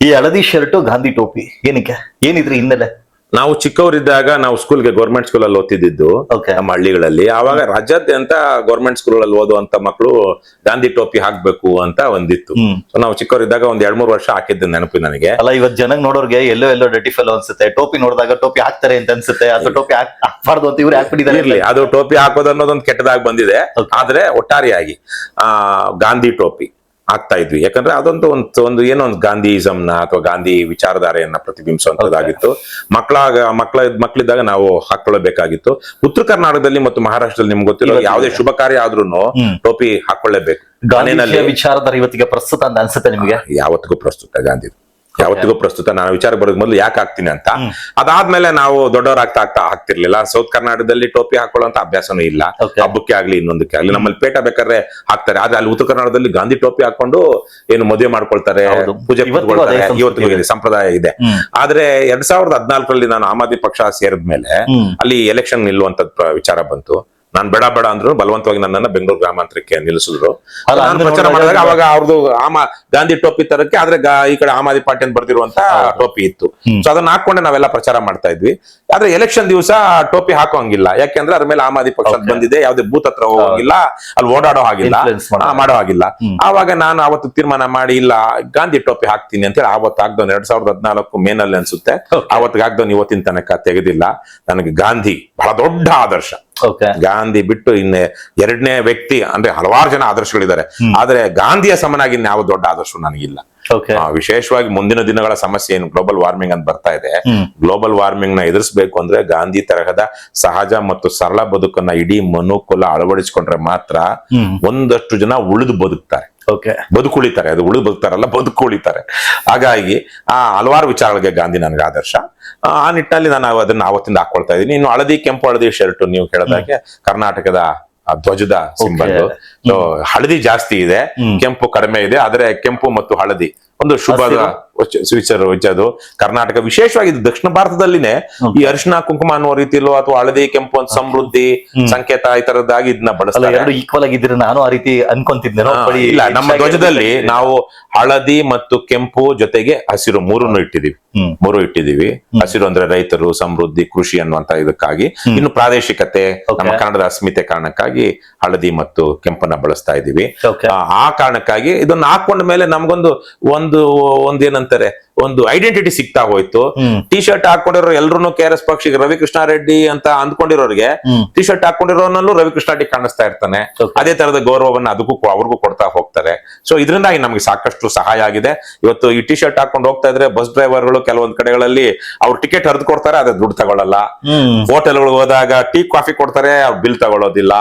ಈ ಹಳದಿ ಶರ್ಟ್ ಗಾಂಧಿ ಟೋಪಿ ಏನಕ್ಕೆ, ಏನಿದ್ರಿ ಹಿನ್ನೆಲೆ? ನಾವು ಚಿಕ್ಕವರಿದ್ದಾಗ ನಾವು ಸ್ಕೂಲ್ಗೆ ಗೌರ್ಮೆಂಟ್ ಸ್ಕೂಲಲ್ಲಿ ಓದ್ತಿದ್ದು Okay. ನಮ್ಮ ಹಳ್ಳಿಗಳಲ್ಲಿ. ಆವಾಗ ರಾಜ್ಯಾದ್ಯಂತ ಗೌರ್ಮೆಂಟ್ ಸ್ಕೂಲಲ್ಲಿ ಓದುವಂತ ಮಕ್ಕಳು ಗಾಂಧಿ ಟೋಪಿ ಹಾಕ್ಬೇಕು ಅಂತ ಒಂದಿತ್ತು. ಸೊ ನಾವು ಚಿಕ್ಕವರಿದ್ದಾಗ ಒಂದ್ 2-3 ವರ್ಷ ಹಾಕಿದ್ದೆ ನೆನಪು ನನಗೆ. ಅಲ್ಲ, ಇವತ್ ಜನಗ್ ನೋಡೋರ್ಗೆ ಎಲ್ಲೋ ಡಟಿ ಫೆಲೋ ಅನ್ಸುತ್ತೆ. ಟೋಪಿ ನೋಡಿದಾಗ ಟೋಪಿ ಹಾಕ್ತಾರೆ ಅಂತ ಅನ್ಸುತ್ತೆ, ಅಥವಾ ಟೋಪಿ ಹಾಕ್ಬಾರ್ದು ಅಂತ ಇವ್ರು ಹಾಕ್ಬಿಟ್ಟಿದ್ದಾರೆ. ಇರ್ಲಿ, ಅದು ಟೋಪಿ ಹಾಕೋದು ಅನ್ನೋದೊಂದು ಕೆಟ್ಟದಾಗಿ ಬಂದಿದೆ. Okay. ಆದ್ರೆ ಒಟ್ಟಾರೆಯಾಗಿ ಗಾಂಧಿ ಟೋಪಿ ಆಗ್ತಾ ಇದ್ವಿ. ಯಾಕಂದ್ರೆ ಅದೊಂದು ಒಂದು ಏನೋ ಒಂದು ಗಾಂಧಿಯಿಸಂನ ಅಥವಾ ಗಾಂಧಿ ವಿಚಾರಧಾರೆಯನ್ನ ಪ್ರತಿಬಿಂಬಿಸುವಂತದ್ದಾಗಿತ್ತು. ಮಕ್ಕಳಿದ್ದಾಗ ನಾವು ಹಾಕೊಳ್ಳಬೇಕಾಗಿತ್ತು. ಉತ್ತರ ಕರ್ನಾಟಕದಲ್ಲಿ ಮತ್ತು ಮಹಾರಾಷ್ಟ್ರದಲ್ಲಿ ನಿಮ್ಗೆ ಗೊತ್ತಿರೋ ಯಾವುದೇ ಶುಭ ಕಾರ್ಯ ಆದ್ರೂ ಟೋಪಿ ಹಾಕೊಳ್ಳೇಬೇಕು. ಗಾಂಧಿ ವಿಚಾರಧಾರೆ ಇವತ್ತಿಗೆ ಪ್ರಸ್ತುತ ಅಂತ ಅನ್ಸುತ್ತೆ ನಿಮ್ಗೆ? ಯಾವತ್ತಿಗೂ ಪ್ರಸ್ತುತ ಗಾಂಧಿ, ಯಾವತ್ತಿಗೂ ಪ್ರಸ್ತುತ. ನಾನು ವಿಚಾರ ಬರೋದ್ ಮೊದಲು ಯಾಕೆ ಹಾಕ್ತೀನಿ ಅಂತ. ಅದಾದ್ಮೇಲೆ ನಾವು ದೊಡ್ಡವರಾಗ್ತಾ ಹಾಕ್ತಿರ್ಲಿಲ್ಲ. ಸೌತ್ ಕರ್ನಾಟಕದಲ್ಲಿ ಟೋಪಿ ಹಾಕೊಳ್ಳುವಂತ ಅಭ್ಯಾಸನೂ ಇಲ್ಲ. ಹಬ್ಬಕ್ಕೆ ಆಗ್ಲಿ ಇನ್ನೊಂದಕ್ಕೆ ಆಗ್ಲಿ. ನಮ್ಮಲ್ಲಿ ಪೇಟ ಬೇಕಾದ್ರೆ ಹಾಕ್ತಾರೆ, ಆದ್ರೆ ಅಲ್ಲಿ ಉತ್ತರ ಕರ್ನಾಟಕದಲ್ಲಿ ಗಾಂಧಿ ಟೋಪಿ ಹಾಕೊಂಡು ಏನು ಮದುವೆ ಮಾಡ್ಕೊಳ್ತಾರೆ, ಪೂಜೆ ಮಾಡ್ಕೊಳ್ತಾರೆ. ಇವತ್ತಿಗೂ ಇದೆ, ಸಂಪ್ರದಾಯ ಇದೆ. ಆದ್ರೆ 2014ರಲ್ಲಿ ನಾನು ಆಮ್ ಆದ್ಮಿ ಪಕ್ಷ ಸೇರಿದ್ಮೇಲೆ ಅಲ್ಲಿ ಎಲೆಕ್ಷನ್ ನಿಲ್ಲುವಂತ ವಿಚಾರ ಬಂತು. ನಾನ್ ಬೇಡ ಅಂದ್ರು ಬಲವಂತವಾಗಿ ನನ್ನನ್ನ ಬೆಂಗಳೂರು ಗ್ರಾಮಾಂತರಕ್ಕೆ ನಿಲ್ಲಿಸಿದ್ರು. ನಾನು ಪ್ರಚಾರ ಮಾಡಿದಾಗ ಅವಾಗ ಅವ್ರದ್ದು ಗಾಂಧಿ ಟೋಪಿ ತರಕ್ಕೆ, ಆದ್ರೆ ಈ ಕಡೆ ಆಮ್ ಆದ್ಮಿ ಪಾರ್ಟಿ ಅಂತ ಬರ್ದಿರುವಂತ ಟೋಪಿ ಇತ್ತು. ಸೊ ಅದನ್ನ ಹಾಕೊಂಡೆ ನಾವೆಲ್ಲ ಪ್ರಚಾರ ಮಾಡ್ತಾ ಇದ್ವಿ. ಆದ್ರೆ ಎಲೆಕ್ಷನ್ ದಿವಸ ಟೋಪಿ ಹಾಕೋಂಗಿಲ್ಲ. ಯಾಕೆಂದ್ರೆ ಅದ್ರ ಮೇಲೆ ಆಮ್ ಆದ್ಮಿ ಪಕ್ಷ ಬಂದಿದೆ, ಯಾವ್ದೇ ಬೂತ್ ಹತ್ರ ಹೋಗಂಗಿಲ್ಲ, ಅಲ್ಲಿ ಓಡಾಡೋ ಹಾಗಿಲ್ಲ, ಮಾಡೋ ಹಾಗಿಲ್ಲ. ಆವಾಗ ನಾನು ಅವತ್ತು ತೀರ್ಮಾನ ಮಾಡಿ, ಇಲ್ಲ ಗಾಂಧಿ ಟೋಪಿ ಹಾಕ್ತೀನಿ ಅಂತ ಹೇಳಿ ಅವತ್ತು ಆಗ್ದವನ್ 2014 ಮೇನಲ್ಲಿ ಅನ್ಸುತ್ತೆ. ಅವತ್ತಿಗೆ ಆಗ್ದವನ್ ಇವತ್ತಿನ ತನಕ ತೆಗೆದಿಲ್ಲ. ನನಗೆ ಗಾಂಧಿ ಬಹಳ ದೊಡ್ಡ ಆದರ್ಶ. ಗಾಂಧಿ ಬಿಟ್ಟು ಇನ್ನೇ ಎರಡನೇ ವ್ಯಕ್ತಿ ಅಂದ್ರೆ ಹಲವಾರು ಜನ ಆದರ್ಶಗಳಿದ್ದಾರೆ, ಆದ್ರೆ ಗಾಂಧಿಯ ಸಮನಾಗಿ ಯಾವ ದೊಡ್ಡ ಆದರ್ಶ ನನಗಿಲ್ಲ. ವಿಶೇಷವಾಗಿ ಮುಂದಿನ ದಿನಗಳ ಸಮಸ್ಯೆ ಏನು ಗ್ಲೋಬಲ್ ವಾರ್ಮಿಂಗ್ ಅಂತ ಬರ್ತಾ ಇದೆ. ಗ್ಲೋಬಲ್ ವಾರ್ಮಿಂಗ್ ನ ಎದುರಿಸಬೇಕು ಅಂದ್ರೆ ಗಾಂಧಿ ತರಹದ ಸಹಜ ಮತ್ತು ಸರಳ ಬದುಕನ್ನ ಇಡೀ ಮನುಕುಲ ಅಳವಡಿಸಿಕೊಂಡ್ರೆ ಮಾತ್ರ ಒಂದಷ್ಟು ಜನ ಉಳಿದು ಬದುಕ್ತಾರೆ, ಬದುಕುಳಿತಾರೆ. ಅದು ಉಳಿದು ಬದುಕ್ತಾರಲ್ಲ, ಬದುಕುಳಿತಾರೆ. ಹಾಗಾಗಿ ಹಲವಾರು ವಿಚಾರಗಳಿಗೆ ಗಾಂಧಿ ನನಗೆ ಆದರ್ಶ. ಆ ನಿಟ್ಟಿನಲ್ಲಿ ನಾನು ಅದನ್ನ ಆವತ್ತಿಂದ ಹಾಕೊಳ್ತಾ ಇದ್ದೀನಿ. ಇನ್ನು ಹಳದಿ ಶರ್ಟ್ ನೀವು ಕೇಳಿದಾಗೆ ಕರ್ನಾಟಕದ ಧ್ವಜದ ಸಿಂಬಲ್. ಸೊ ಹಳದಿ ಜಾಸ್ತಿ ಇದೆ, ಕೆಂಪು ಕಡಿಮೆ ಇದೆ. ಆದ್ರೆ ಕೆಂಪು ಮತ್ತು ಹಳದಿ ಒಂದು ಶುಭದ ಅದು ಕರ್ನಾಟಕ, ವಿಶೇಷವಾಗಿ ಇದು ದಕ್ಷಿಣ ಭಾರತದಲ್ಲಿನೇ ಈ ಅರಿಶಿನ ಕುಂಕುಮ ಅನ್ನುವ ರೀತಿಯಲ್ಲೋ ಅಥವಾ ಹಳದಿ ಕೆಂಪು ಅಂತ ಸಮೃದ್ಧಿ ಸಂಕೇತ ಈ ತರದ್ದಾಗಿ ಇದನ್ನ ಬಳಸ್ತಾರೆ. ಈಕ್ವಲ್ ಆಗಿದ್ರೆ ನಾನು ಆ ರೀತಿ ಅನ್ಕೊಂತಿದ್ದೆ. ಇಲ್ಲ, ನಮ್ಮ ಧ್ವಜದಲ್ಲಿ ನಾವು ಹಳದಿ ಮತ್ತು ಕೆಂಪು ಜೊತೆಗೆ ಹಸಿರು ಮೂರು ಇಟ್ಟಿದೀವಿ. ಹಸಿರು ಅಂದ್ರೆ ರೈತರು, ಸಮೃದ್ಧಿ, ಕೃಷಿ ಅನ್ನುವಂತ ಇದಕ್ಕಾಗಿ. ಇನ್ನು ಪ್ರಾದೇಶಿಕತೆ, ನಮ್ಮ ಕನ್ನಡದ ಅಸ್ಮಿತೆ ಕಾರಣಕ್ಕಾಗಿ ಹಳದಿ ಮತ್ತು ಕೆಂಪನ್ನ ಬಳಸ್ತಾ ಇದೀವಿ. ಆ ಕಾರಣಕ್ಕಾಗಿ ಇದನ್ನ ಹಾಕೊಂಡ ಮೇಲೆ ನಮ್ಗೊಂದು ಒಂದೇನಂತಾರೆ, ಒಂದು ಐಡೆಂಟಿಟಿ ಸಿಗ್ತಾ ಹೋಯ್ತು. ಟಿ ಶರ್ಟ್ ಹಾಕೊಂಡಿರೋ ಎಲ್ರು KRS ಪಕ್ಷಿಗೆ ರವಿಕೃಷ್ಣ ರೆಡ್ಡಿ ಅಂತ ಅಂದ್ಕೊಂಡಿರೋರಿಗೆ ಟಿ ಶರ್ಟ್ ಹಾಕೊಂಡಿರೋನಲ್ಲೂ ರವಿಕೃಷ್ಣ ರೆಡ್ಡಿ ಕಾಣಿಸ್ತಾ ಇರ್ತಾನೆ. ಅದೇ ತರದ ಗೌರವನ್ನ ಅವ್ರಿಗೂ ಕೊಡ್ತಾ ಹೋಗ್ತಾರೆ. ಸೊ ಇದರಿಂದಾಗಿ ನಮ್ಗೆ ಸಾಕಷ್ಟು ಸಹಾಯ ಆಗಿದೆ. ಇವತ್ತು ಈ ಟಿ ಶರ್ಟ್ ಹಾಕೊಂಡು ಹೋಗ್ತಾ ಇದ್ರೆ ಬಸ್ ಡ್ರೈವರ್ಗಳು ಕೆಲವೊಂದ್ ಕಡೆಗಳಲ್ಲಿ ಅವ್ರು ಟಿಕೆಟ್ ಹರಿದು ಕೊಡ್ತಾರೆ, ಅದೇ ದುಡ್ಡು ತಗೊಳ್ಳಲ್ಲ. ಹೋಟೆಲ್ಗಳು ಹೋದಾಗ ಟೀ ಕಾಫಿ ಕೊಡ್ತಾರೆ, ಅವ್ರು ಬಿಲ್ ತಗೊಳ್ಳೋದಿಲ್ಲ.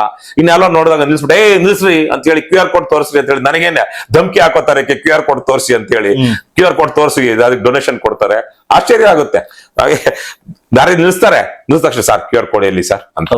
ಇನ್ನೆಲ್ಲ ನೋಡಿದಾಗ ನಿಲ್ಸ್ಬಿಟ್ಟು ನಿಲ್ಸ್ರಿ ಅಂತ ಹೇಳಿ QR ಕೋಡ್ ತೋರಿಸ್ರಿ ಅಂತ ಹೇಳಿ ನನಗೇನೆ ಧಮಕಿ ಹಾಕೋತಾರೆ, QR ಕೋಡ್ ತೋರಿಸಿ ಅಂತ ಹೇಳಿ. QR ಕೋಡ್ ತೋರಿಸಿ ಅದಕ್ಕೆ ಡೊನೇಷನ್ ಕೊಡ್ತಾರೆ. ಆಶ್ಚರ್ಯ ಆಗುತ್ತೆ. ದಾರಿ ನಿಲ್ಲಿಸ್ತಾರೆ, ನಿಲ್ಸಿದ ತಕ್ಷಣ ಸರ್ QR ಕೋಡ್ ಎಲ್ಲಿ ಸರ್ ಅಂತ.